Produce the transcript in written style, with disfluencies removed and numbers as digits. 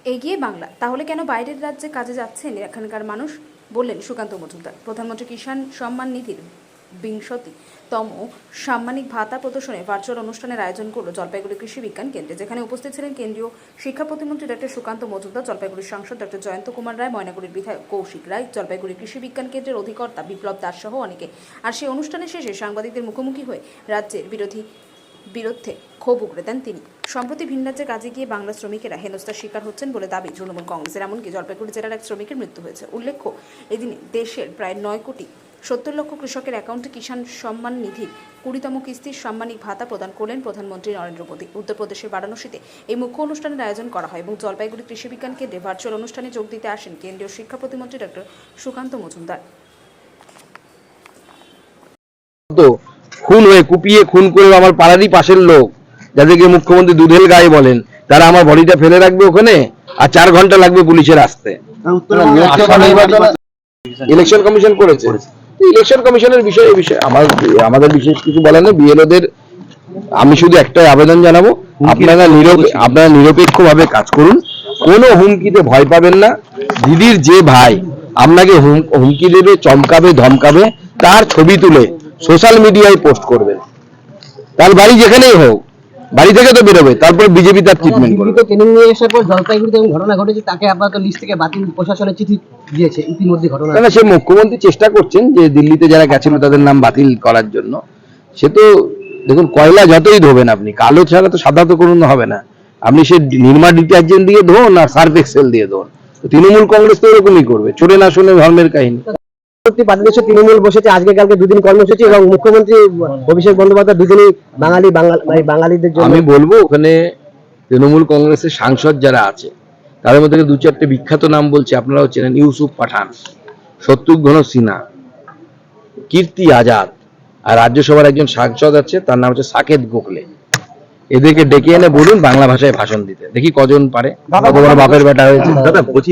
এগিয়ে বাংলা, তাহলে কেন বাইরের রাজ্যে কাজে যাচ্ছেন এখানকার মানুষ, বললেন সুকান্ত মজুমদার। প্রধানমন্ত্রী কিষাণ সম্মান নিধির 20তম সাম্মানিক ভাতা প্রদর্শনে ভার্চুয়াল অনুষ্ঠানের আয়োজন করল জলপাইগুড়ি কৃষি বিজ্ঞান কেন্দ্রে, যেখানে উপস্থিত ছিলেন কেন্দ্রীয় শিক্ষা প্রতিমন্ত্রী ডক্টর সুকান্ত মজুমদার, জলপাইগুড়ির সাংসদ ডক্টর জয়ন্ত কুমার রায়, ময়নাগুড়ির বিধায়ক কৌশিক রায়, জলপাইগুড়ি কৃষি বিজ্ঞান কেন্দ্রের অধিকর্তা বিপ্লব দাস সহ অনেকে। আর সেই অনুষ্ঠানের শেষে সাংবাদিকদের মুখোমুখি হয়ে রাজ্যের বিরুদ্ধে ক্ষোভ উগড়ে দেন তিনি। সম্প্রতি ভিন রাজ্যে কাজে গিয়ে বাংলা শ্রমিকেরা হেনস্থার শিকার হচ্ছেন বলে দাবি তৃণমূল কংগ্রেসের। এমনকি জলপাইগুড়ি জেলার এক শ্রমিকের মৃত্যু হয়েছে। উল্লেখ্য, এদিনে দেশের প্রায় 9,70,00,000 কৃষকের অ্যাকাউন্টে কিষাণ সম্মান নিধির 20তম কিস্তির সাম্মানিক ভাতা প্রদান করলেন প্রধানমন্ত্রী নরেন্দ্র মোদী। উত্তরপ্রদেশের বারাণসীতে এই মুখ্য অনুষ্ঠানের আয়োজন করা হয় এবং জলপাইগুড়ি কৃষি বিজ্ঞান কেন্দ্রে ভার্চুয়াল অনুষ্ঠানে যোগ দিতে আসেন কেন্দ্রীয় শিক্ষা প্রতিমন্ত্রী ডক্টর সুকান্ত মজুমদার। খুন হয়ে কুপিয়ে খুন করে আমার পাড়ারই পাশের লোক, যাদেরকে মুখ্যমন্ত্রী দুধেল গায়ে বলেন, তারা আমার বডিটা ফেলে রাখবে ওখানে, আর 4 ঘন্টা লাগবে পুলিশের আসতে। ইলেকশন কমিশন করেছে। ইলেকশন কমিশনের বিষয়ে আমাদের বিশেষ কিছু বলার নেই। বিএলওদের আমি শুধু একটাই আবেদন জানাবো, আপনারা নিরপেক্ষভাবে কাজ করুন, কোনো হুমকিতে ভয় পাবেন না। দিদির যে ভাই আপনাকে হুমকি দেবে, চমকাবে, ধমকাবে, তার ছবি তুলে সোশ্যাল মিডিয়ায় পোস্ট করবেন, তার বাড়ি যেখানেই হোক, বাড়ি থেকে তো বেরোবে, তারপর বিজেপি তার ট্রিটমেন্ট করবে। ট্রেনিং নিয়ে আসার পর জলপাইগুড়িতে ঘটনা ঘটেছে, তাকে আপাতত লিস্ট থেকে বাতিল, প্রশাসনের চিঠি দিয়েছে ইতিমধ্যে ঘটনা। না, সে মুখ্যমন্ত্রী চেষ্টা করছেন যে দিল্লিতে যারা গেছিল তাদের নাম বাতিল করার জন্য। সে তো দেখুন, কয়লা যতই ধোবেন আপনি, কালো ছাড়া তো সাদা তো কোনো হবে না। আপনি সে নির্মা ডিটারজেন্ট দিয়ে ধোন আর সার্ফ এক্সেল দিয়ে ধোন, তৃণমূল কংগ্রেস তো এরকমই করবে। চোরে না শুনে ধর্মের কাহিনী। তৃণমূল বসেছে আজকে কালকে 2 দিন কর্মসূচি, এবং মুখ্যমন্ত্রী অভিষেক বন্দ্যোপাধ্যায় দুজনেই বাঙালিদের জন্য। আমি বলবো, ওখানে তৃণমূল কংগ্রেসের সাংসদ যারা আছে তাদের মধ্যে 2-4টে বিখ্যাত নাম বলছি, আপনারাও চেনেন। ইউসুফ পাঠান, শত্রুঘ্ন সিনহা, কীর্তি আজাদ, আর রাজ্যসভার একজন সাংসদ আছে, তার নাম হচ্ছে সাকেত গোখলে। এদেরকে ডেকে এনে বলুন বাংলা ভাষায় ভাষণ দিতে, দেখি কজন পারে। বাপের বেটা হয়েছে। দাদা বলছি